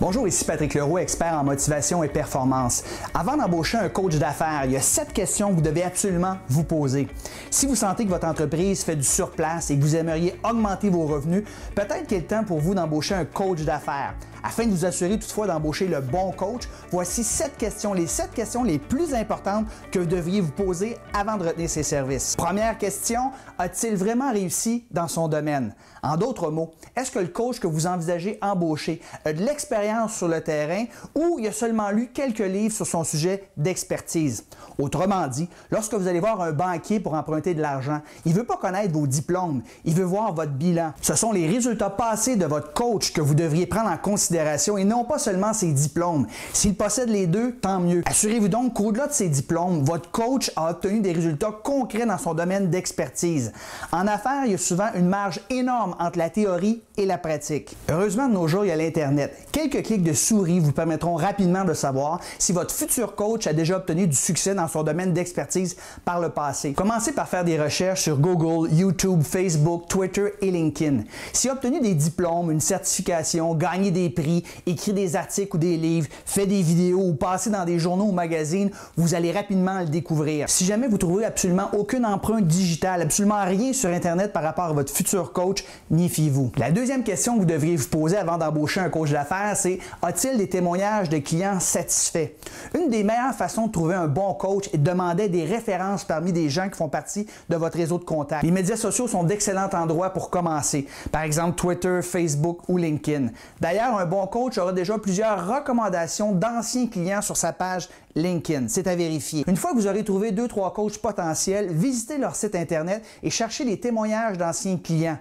Bonjour, ici Patrick Leroux, expert en motivation et performance. Avant d'embaucher un coach d'affaires, il y a 7 questions que vous devez absolument vous poser. Si vous sentez que votre entreprise fait du surplace et que vous aimeriez augmenter vos revenus, peut-être qu'il est temps pour vous d'embaucher un coach d'affaires. Afin de vous assurer toutefois d'embaucher le bon coach, voici 7 questions, les 7 questions les plus importantes que vous devriez vous poser avant de retenir ses services. Première question, a-t-il vraiment réussi dans son domaine? En d'autres mots, est-ce que le coach que vous envisagez embaucher a de l'expérience sur le terrain ou il a seulement lu quelques livres sur son sujet d'expertise? Autrement dit, lorsque vous allez voir un banquier pour emprunter de l'argent, il ne veut pas connaître vos diplômes, il veut voir votre bilan. Ce sont les résultats passés de votre coach que vous devriez prendre en considération et non pas seulement ses diplômes. S'il possède les deux, tant mieux. Assurez-vous donc qu'au-delà de ses diplômes, votre coach a obtenu des résultats concrets dans son domaine d'expertise. En affaires, il y a souvent une marge énorme entre la théorie et la pratique. Heureusement, de nos jours, il y a l'Internet. Quelques clics de souris vous permettront rapidement de savoir si votre futur coach a déjà obtenu du succès dans son domaine d'expertise par le passé. Commencez par faire des recherches sur Google, YouTube, Facebook, Twitter et LinkedIn. S'il a obtenu des diplômes, une certification, gagné des prix, écrit des articles ou des livres, fait des vidéos ou passé dans des journaux ou magazines, vous allez rapidement le découvrir. Si jamais vous trouvez absolument aucune empreinte digitale, absolument rien sur Internet par rapport à votre futur coach, méfiez-vous. La deuxième question que vous devriez vous poser avant d'embaucher un coach d'affaires, c'est a-t-il des témoignages de clients satisfaits? Une des meilleures façons de trouver un bon coach est de demander des références parmi des gens qui font partie de votre réseau de contacts. Les médias sociaux sont d'excellents endroits pour commencer. Par exemple, Twitter, Facebook ou LinkedIn. D'ailleurs, un bon coach aura déjà plusieurs recommandations d'anciens clients sur sa page LinkedIn. C'est à vérifier. Une fois que vous aurez trouvé 2-3 coachs potentiels, visitez leur site Internet et cherchez les témoignages d'anciens clients.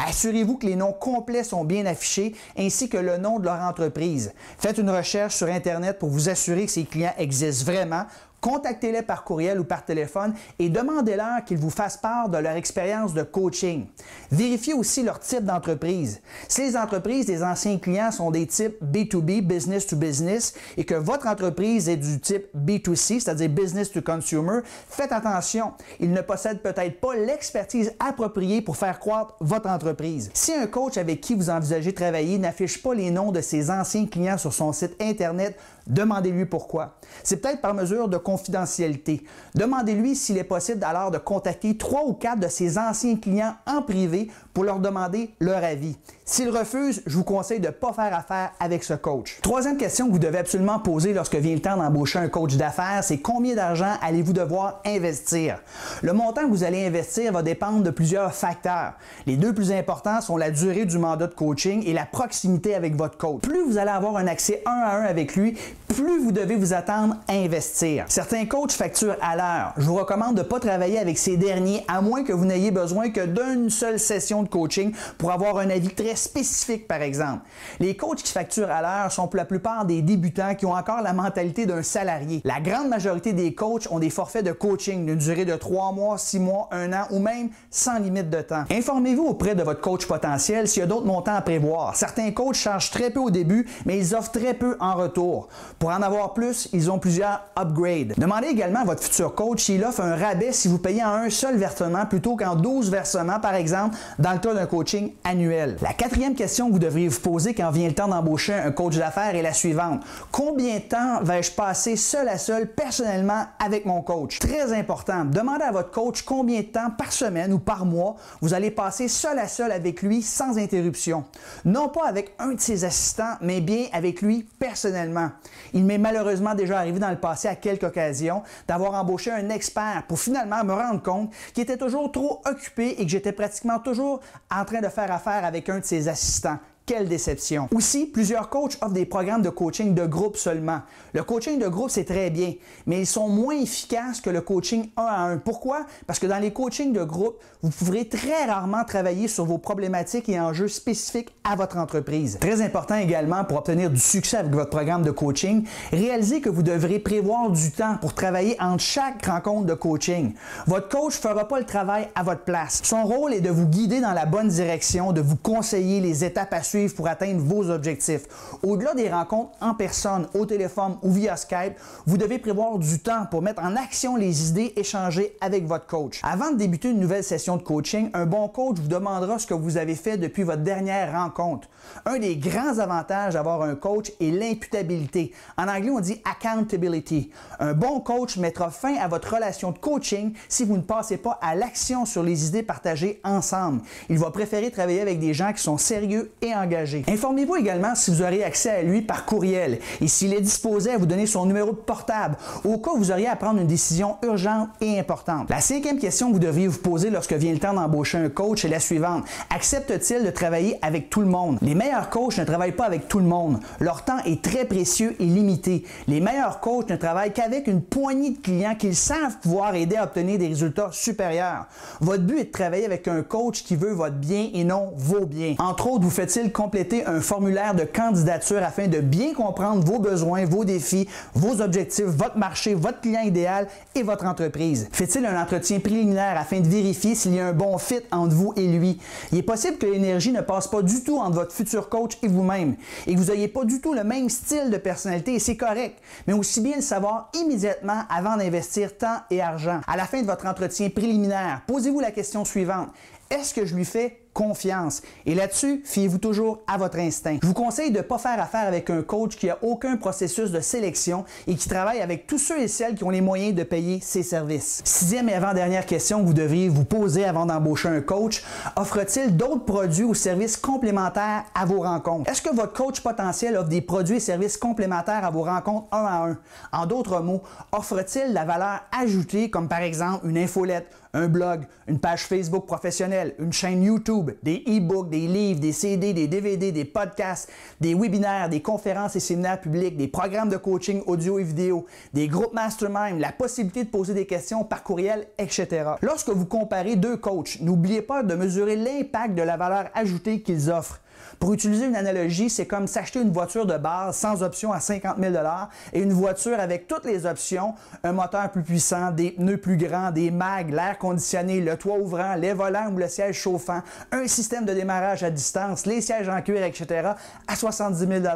Assurez-vous que les noms complets sont bien affichés ainsi que le nom de leur entreprise. Faites une recherche sur Internet pour vous assurer que ces clients existent vraiment. Contactez-les par courriel ou par téléphone et demandez-leur qu'ils vous fassent part de leur expérience de coaching. Vérifiez aussi leur type d'entreprise. Si les entreprises des anciens clients sont des types B2B, business to business, et que votre entreprise est du type B2C, c'est-à-dire business to consumer, faites attention. Ils ne possèdent peut-être pas l'expertise appropriée pour faire croître votre entreprise. Si un coach avec qui vous envisagez de travailler n'affiche pas les noms de ses anciens clients sur son site Internet, demandez-lui pourquoi. C'est peut-être par mesure de confidentialité. Demandez-lui s'il est possible alors de contacter 3 ou 4 de ses anciens clients en privé pour leur demander leur avis. S'il refuse, je vous conseille de ne pas faire affaire avec ce coach. Troisième question que vous devez absolument poser lorsque vient le temps d'embaucher un coach d'affaires, c'est combien d'argent allez-vous devoir investir? Le montant que vous allez investir va dépendre de plusieurs facteurs. Les deux plus importants sont la durée du mandat de coaching et la proximité avec votre coach. Plus vous allez avoir un accès 1 à 1 avec lui, plus vous devez vous attendre à investir. Certains coachs facturent à l'heure. Je vous recommande de ne pas travailler avec ces derniers à moins que vous n'ayez besoin que d'une seule session de coaching pour avoir un avis très spécifique, par exemple. Les coachs qui facturent à l'heure sont pour la plupart des débutants qui ont encore la mentalité d'un salarié. La grande majorité des coachs ont des forfaits de coaching d'une durée de 3 mois, 6 mois, 1 an ou même sans limite de temps. Informez-vous auprès de votre coach potentiel s'il y a d'autres montants à prévoir. Certains coachs chargent très peu au début, mais ils offrent très peu en retour. Pour en avoir plus, ils ont plusieurs upgrades. Demandez également à votre futur coach s'il offre un rabais si vous payez en un seul versement plutôt qu'en 12 versements, par exemple, dans le cas d'un coaching annuel. La quatrième question que vous devriez vous poser quand vient le temps d'embaucher un coach d'affaires est la suivante. Combien de temps vais-je passer seul à seul, personnellement, avec mon coach? Très important. Demandez à votre coach combien de temps par semaine ou par mois vous allez passer seul à seul avec lui sans interruption. Non pas avec un de ses assistants, mais bien avec lui personnellement. Il m'est malheureusement déjà arrivé dans le passé à quelques occasions d'avoir embauché un expert pour finalement me rendre compte qu'il était toujours trop occupé et que j'étais pratiquement toujours en train de faire affaire avec un de ses assistants. Quelle déception! Aussi, plusieurs coachs offrent des programmes de coaching de groupe seulement. Le coaching de groupe, c'est très bien, mais ils sont moins efficaces que le coaching 1 à 1. Pourquoi? Parce que dans les coachings de groupe, vous pourrez très rarement travailler sur vos problématiques et enjeux spécifiques à votre entreprise. Très important également pour obtenir du succès avec votre programme de coaching, réalisez que vous devrez prévoir du temps pour travailler entre chaque rencontre de coaching. Votre coach ne fera pas le travail à votre place. Son rôle est de vous guider dans la bonne direction, de vous conseiller les étapes à suivre suivre pour atteindre vos objectifs. Au-delà des rencontres en personne, au téléphone ou via Skype, vous devez prévoir du temps pour mettre en action les idées échangées avec votre coach. Avant de débuter une nouvelle session de coaching, un bon coach vous demandera ce que vous avez fait depuis votre dernière rencontre. Un des grands avantages d'avoir un coach est l'imputabilité. En anglais, on dit accountability. Un bon coach mettra fin à votre relation de coaching si vous ne passez pas à l'action sur les idées partagées ensemble. Il va préférer travailler avec des gens qui sont sérieux et engagés. Informez-vous également si vous aurez accès à lui par courriel et s'il est disposé à vous donner son numéro de portable au cas où vous auriez à prendre une décision urgente et importante. La cinquième question que vous devriez vous poser lorsque vient le temps d'embaucher un coach est la suivante. Accepte-t-il de travailler avec tout le monde? Les meilleurs coachs ne travaillent pas avec tout le monde. Leur temps est très précieux et limité. Les meilleurs coachs ne travaillent qu'avec une poignée de clients qu'ils savent pouvoir aider à obtenir des résultats supérieurs. Votre but est de travailler avec un coach qui veut votre bien et non vos biens. Entre autres, vous fait-il compléter un formulaire de candidature afin de bien comprendre vos besoins, vos défis, vos objectifs, votre marché, votre client idéal et votre entreprise? Fait-il un entretien préliminaire afin de vérifier s'il y a un bon fit entre vous et lui? Il est possible que l'énergie ne passe pas du tout entre votre futur coach et vous-même et que vous n'ayez pas du tout le même style de personnalité et c'est correct, mais aussi bien le savoir immédiatement avant d'investir temps et argent. À la fin de votre entretien préliminaire, posez-vous la question suivante. Est-ce que je lui fais confiance? Et là-dessus, fiez-vous toujours à votre instinct. Je vous conseille de ne pas faire affaire avec un coach qui n'a aucun processus de sélection et qui travaille avec tous ceux et celles qui ont les moyens de payer ses services. Sixième et avant-dernière question que vous devriez vous poser avant d'embaucher un coach, offre-t-il d'autres produits ou services complémentaires à vos rencontres? Est-ce que votre coach potentiel offre des produits et services complémentaires à vos rencontres un à un? En d'autres mots, offre-t-il la valeur ajoutée comme par exemple une infolette, un blog, une page Facebook professionnelle, une chaîne YouTube, des e-books, des livres, des CD, des DVD, des podcasts, des webinaires, des conférences et séminaires publics, des programmes de coaching audio et vidéo, des groupes mastermind, la possibilité de poser des questions par courriel, etc. Lorsque vous comparez deux coachs, n'oubliez pas de mesurer l'impact de la valeur ajoutée qu'ils offrent. Pour utiliser une analogie, c'est comme s'acheter une voiture de base sans option à 50 000 $ et une voiture avec toutes les options, un moteur plus puissant, des pneus plus grands, des mags, l'air conditionné, le toit ouvrant, les volants ou le siège chauffant, un système de démarrage à distance, les sièges en cuir, etc. à 70 000 $.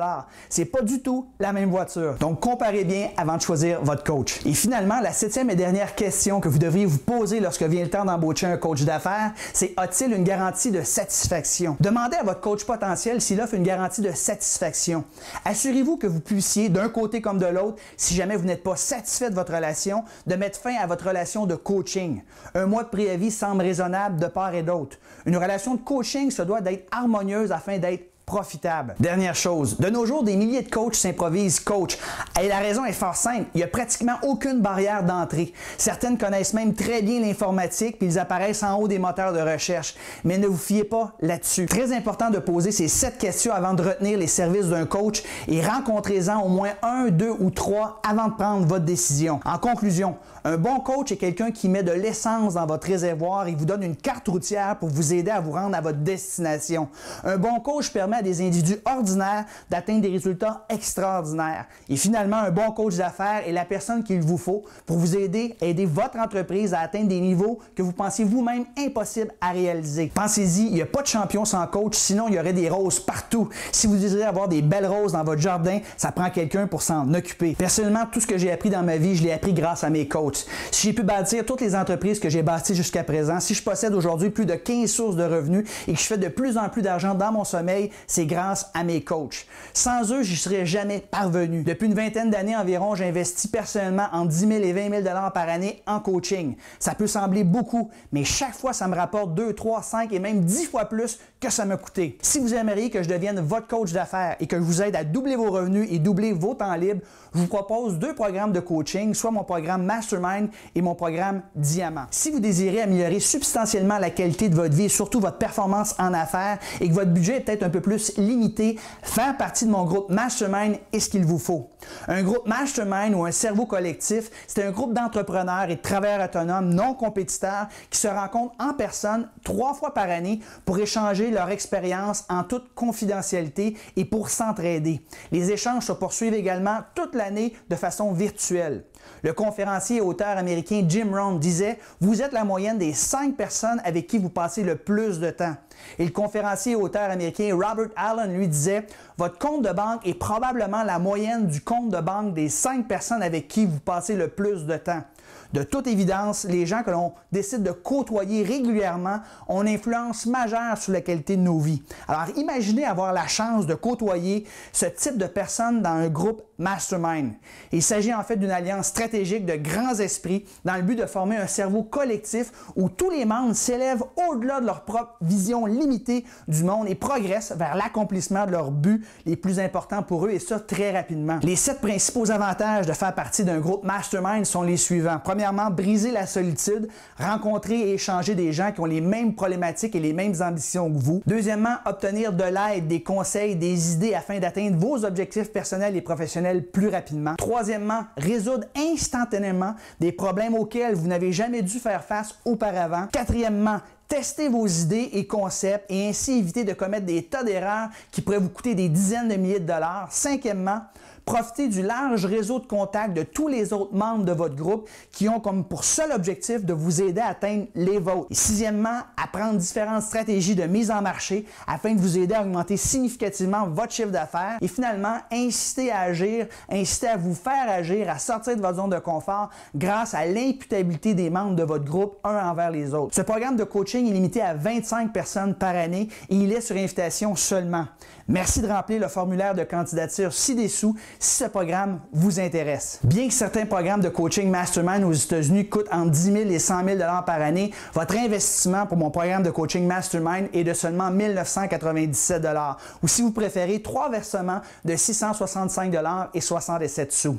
C'est pas du tout la même voiture. Donc, comparez bien avant de choisir votre coach. Et finalement, la septième et dernière question que vous devriez vous poser lorsque vient le temps d'embaucher un coach d'affaires, c'est a-t-il une garantie de satisfaction? Demandez à votre coach potentiel s'il offre une garantie de satisfaction. Assurez-vous que vous puissiez, d'un côté comme de l'autre, si jamais vous n'êtes pas satisfait de votre relation, de mettre fin à votre relation de coaching. Un mois de préavis semble raisonnable de part et d'autre. Une relation de coaching se doit d'être harmonieuse afin d'être profitable. Dernière chose, de nos jours, des milliers de coachs s'improvisent coach. Et la raison est fort simple, il n'y a pratiquement aucune barrière d'entrée. Certaines connaissent même très bien l'informatique puis ils apparaissent en haut des moteurs de recherche. Mais ne vous fiez pas là-dessus. Très important de poser ces 7 questions avant de retenir les services d'un coach et rencontrez-en au moins 1, 2 ou 3 avant de prendre votre décision. En conclusion, un bon coach est quelqu'un qui met de l'essence dans votre réservoir et vous donne une carte routière pour vous aider à vous rendre à votre destination. Un bon coach permet à des individus ordinaires d'atteindre des résultats extraordinaires. Et finalement, un bon coach d'affaires est la personne qu'il vous faut pour vous aider à aider votre entreprise à atteindre des niveaux que vous pensiez vous-même impossibles à réaliser. Pensez-y, il n'y a pas de champion sans coach, sinon il y aurait des roses partout. Si vous désirez avoir des belles roses dans votre jardin, ça prend quelqu'un pour s'en occuper. Personnellement, tout ce que j'ai appris dans ma vie, je l'ai appris grâce à mes coachs. Si j'ai pu bâtir toutes les entreprises que j'ai bâties jusqu'à présent, si je possède aujourd'hui plus de 15 sources de revenus et que je fais de plus en plus d'argent dans mon sommeil, c'est grâce à mes coachs. Sans eux, j'y serais jamais parvenu. Depuis une vingtaine d'années environ, j'investis personnellement entre 10 000 et 20 000 $ par année en coaching. Ça peut sembler beaucoup, mais chaque fois, ça me rapporte 2, 3, 5 et même 10 fois plus que ça m'a coûté. Si vous aimeriez que je devienne votre coach d'affaires et que je vous aide à doubler vos revenus et doubler vos temps libres, je vous propose 2 programmes de coaching, soit mon programme Mastermind et mon programme Diamant. Si vous désirez améliorer substantiellement la qualité de votre vie et surtout votre performance en affaires et que votre budget est peut-être un peu plus limité, faire partie de mon groupe Mastermind est ce qu'il vous faut. Un groupe Mastermind ou un cerveau collectif, c'est un groupe d'entrepreneurs et de travailleurs autonomes non compétiteurs qui se rencontrent en personne 3 fois par année pour échanger leur expérience en toute confidentialité et pour s'entraider. Les échanges se poursuivent également toute l'année de façon virtuelle. Le conférencier et auteur américain Jim Rohn disait « Vous êtes la moyenne des 5 personnes avec qui vous passez le plus de temps. » Et le conférencier et auteur américain Robert Allen lui disait « Votre compte de banque est probablement la moyenne du compte de banque des 5 personnes avec qui vous passez le plus de temps. » De toute évidence, les gens que l'on décide de côtoyer régulièrement ont une influence majeure sur la qualité de nos vies. Alors imaginez avoir la chance de côtoyer ce type de personnes dans un groupe mastermind. Il s'agit en fait d'une alliance stratégique de grands esprits dans le but de former un cerveau collectif où tous les membres s'élèvent au-delà de leur propre vision limitée du monde et progressent vers l'accomplissement de leurs buts les plus importants pour eux et ça très rapidement. Les 7 principaux avantages de faire partie d'un groupe mastermind sont les suivants. Premièrement, briser la solitude, rencontrer et échanger des gens qui ont les mêmes problématiques et les mêmes ambitions que vous. Deuxièmement, obtenir de l'aide, des conseils, des idées afin d'atteindre vos objectifs personnels et professionnels plus rapidement. Troisièmement, résoudre instantanément des problèmes auxquels vous n'avez jamais dû faire face auparavant. Quatrièmement, testez vos idées et concepts et ainsi éviter de commettre des tas d'erreurs qui pourraient vous coûter des dizaines de milliers de dollars. Cinquièmement, profitez du large réseau de contacts de tous les autres membres de votre groupe qui ont comme pour seul objectif de vous aider à atteindre les vôtres. Et sixièmement, apprendre différentes stratégies de mise en marché afin de vous aider à augmenter significativement votre chiffre d'affaires. Et finalement, inciter à agir, inciter à vous faire agir, à sortir de votre zone de confort grâce à l'imputabilité des membres de votre groupe un envers les autres. Ce programme de coaching est limité à 25 personnes par année et il est sur invitation seulement. Merci de remplir le formulaire de candidature ci-dessous si ce programme vous intéresse. Bien que certains programmes de coaching mastermind aux États-Unis coûtent entre 10 000 et 100 000 $ par année, votre investissement pour mon programme de coaching mastermind est de seulement 1 997 $. Ou si vous préférez, 3 versements de 665 $ et 67 sous.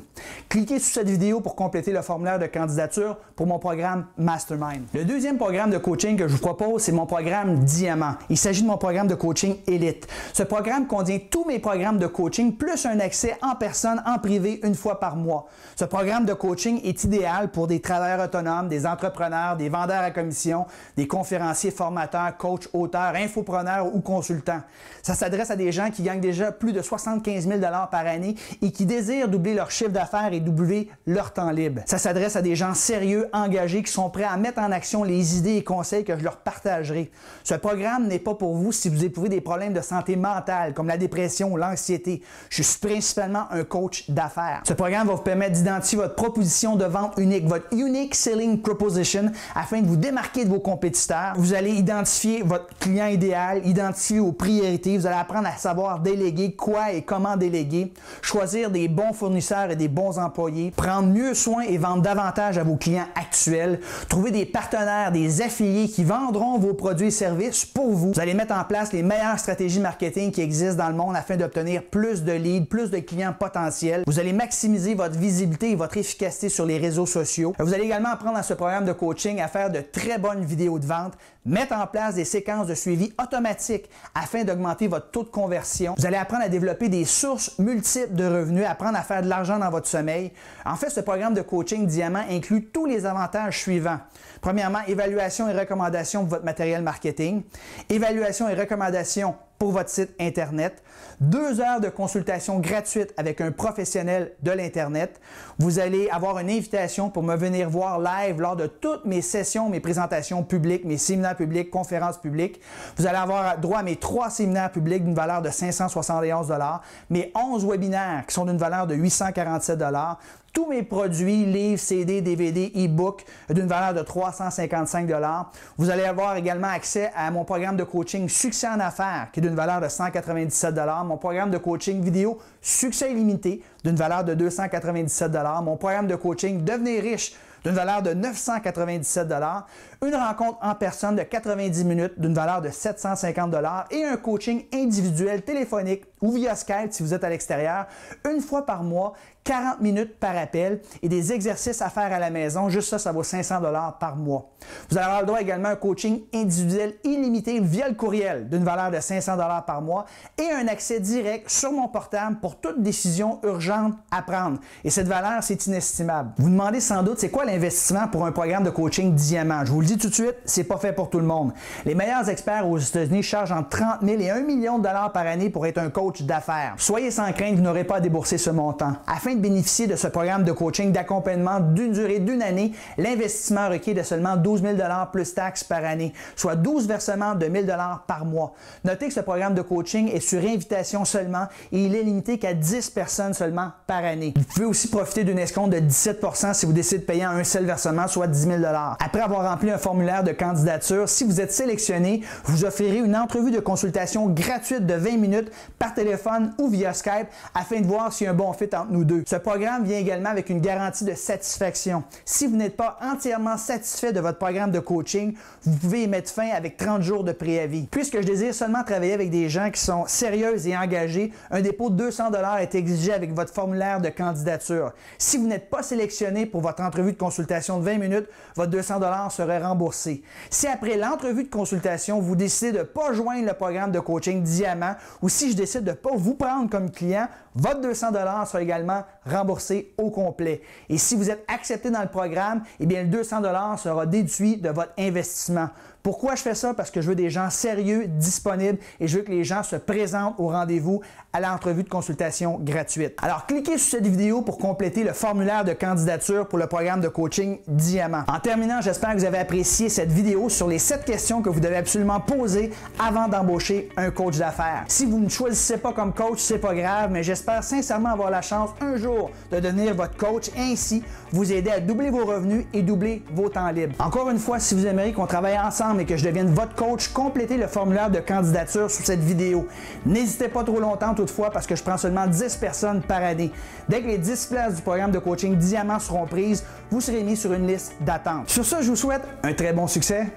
Cliquez sur cette vidéo pour compléter le formulaire de candidature pour mon programme mastermind. Le deuxième programme de coaching que je vous propose, c'est mon programme Diamant. Il s'agit de mon programme de coaching élite. Ce programme contient tous mes programmes de coaching plus un accès en personne, en privé, une fois par mois. Ce programme de coaching est idéal pour des travailleurs autonomes, des entrepreneurs, des vendeurs à commission, des conférenciers, formateurs, coachs, auteurs, infopreneurs ou consultants. Ça s'adresse à des gens qui gagnent déjà plus de 75 000 $ par année et qui désirent doubler leur chiffre d'affaires et doubler leur temps libre. Ça s'adresse à des gens sérieux, engagés, qui sont prêts à mettre en action les idées et conseils que je leur partagerai. Ce programme n'est pas pour vous si vous éprouvez des problèmes de santé mentale, comme la dépression ou l'anxiété. Je suis principalement un coach d'affaires. Ce programme va vous permettre d'identifier votre proposition de vente unique, votre Unique Selling Proposition, afin de vous démarquer de vos compétiteurs. Vous allez identifier votre client idéal, identifier vos priorités. Vous allez apprendre à savoir déléguer, quoi et comment déléguer, choisir des bons fournisseurs et des bons employés, prendre mieux soin et vendre davantage à vos clients actuels, trouver des partenaires, des affiliés qui vendront vos produits et services pour vous. Vous allez mettre en place les meilleures stratégies marketing qui existent dans le monde afin d'obtenir plus de leads, plus de clients potentiels. Vous allez maximiser votre visibilité et votre efficacité sur les réseaux sociaux. Vous allez également apprendre dans ce programme de coaching à faire de très bonnes vidéos de vente, mettre en place des séquences de suivi automatiques afin d'augmenter votre taux de conversion. Vous allez apprendre à développer des sources multiples de revenus, apprendre à faire de l'argent dans votre sommeil. En fait, ce programme de coaching Diamant inclut tous les avantages suivants. Premièrement, évaluation et recommandation de votre matériel marketing, évaluation et recommandation pour votre site Internet, 2 heures de consultation gratuite avec un professionnel de l'Internet. Vous allez avoir une invitation pour me venir voir live lors de toutes mes sessions, mes présentations publiques, mes séminaires publics, conférences publiques. Vous allez avoir droit à mes 3 séminaires publics d'une valeur de 571 $, mes 11 webinaires qui sont d'une valeur de 847 $, tous mes produits, livres, CD, DVD, e-book d'une valeur de 355 $. Vous allez avoir également accès à mon programme de coaching Succès en affaires qui est d'une valeur de 197 $, mon programme de coaching vidéo Succès illimité d'une valeur de 297 $, mon programme de coaching Devenir riche d'une valeur de 997 $, une rencontre en personne de 90 minutes d'une valeur de 750 $ et un coaching individuel téléphonique ou via Skype si vous êtes à l'extérieur, une fois par mois, 40 minutes par appel et des exercices à faire à la maison. Juste ça, ça vaut 500 $ par mois. Vous allez avoir le droit également à un coaching individuel illimité via le courriel d'une valeur de 500 $ par mois et un accès direct sur mon portable pour toute décision urgente à prendre. Et cette valeur, c'est inestimable. Vous demandez sans doute, c'est quoi l'investissement pour un programme de coaching Diamant. Je vous le dis tout de suite, c'est pas fait pour tout le monde. Les meilleurs experts aux États-Unis chargent entre 30 000 et 1 million de dollars par année pour être un coach d'affaires. Soyez sans crainte, vous n'aurez pas à débourser ce montant. Afin de bénéficier de ce programme de coaching d'accompagnement d'une durée d'une année, l'investissement requiert de seulement 12 000 dollars plus taxes par année, soit 12 versements de 1 000 dollars par mois. Notez que ce programme de coaching est sur invitation seulement et il est limité qu'à 10 personnes seulement par année. Vous pouvez aussi profiter d'une escompte de 17 % si vous décidez de payer un seul versement, soit 10 000 dollars. Après avoir rempli un formulaire de candidature, si vous êtes sélectionné, vous offrirez une entrevue de consultation gratuite de 20 minutes par téléphone ou via Skype afin de voir s'il y a un bon fit entre nous deux. Ce programme vient également avec une garantie de satisfaction. Si vous n'êtes pas entièrement satisfait de votre programme de coaching, vous pouvez y mettre fin avec 30 jours de préavis. Puisque je désire seulement travailler avec des gens qui sont sérieux et engagés, un dépôt de 200 dollars est exigé avec votre formulaire de candidature. Si vous n'êtes pas sélectionné pour votre entrevue de consultation de 20 minutes, votre 200 dollars serait remboursé. Si après l'entrevue de consultation, vous décidez de ne pas joindre le programme de coaching Diamant ou si je décide de ne pas vous prendre comme client, votre 200 dollars sera également remboursé au complet. Et si vous êtes accepté dans le programme, eh bien le 200 dollars sera déduit de votre investissement. Pourquoi je fais ça? Parce que je veux des gens sérieux, disponibles et je veux que les gens se présentent au rendez-vous à l'entrevue de consultation gratuite. Alors, cliquez sur cette vidéo pour compléter le formulaire de candidature pour le programme de coaching Diamant. En terminant, j'espère que vous avez apprécié cette vidéo sur les 7 questions que vous devez absolument poser avant d'embaucher un coach d'affaires. Si vous ne choisissez pas comme coach, c'est pas grave, mais j'espère sincèrement avoir la chance un jour de devenir votre coach et ainsi vous aider à doubler vos revenus et doubler vos temps libres. Encore une fois, si vous aimeriez qu'on travaille ensemble et que je devienne votre coach, complétez le formulaire de candidature sous cette vidéo. N'hésitez pas trop longtemps toutefois parce que je prends seulement 10 personnes par année. Dès que les 10 places du programme de coaching Diamant seront prises, vous serez mis sur une liste d'attente. Sur ce, je vous souhaite un très bon succès.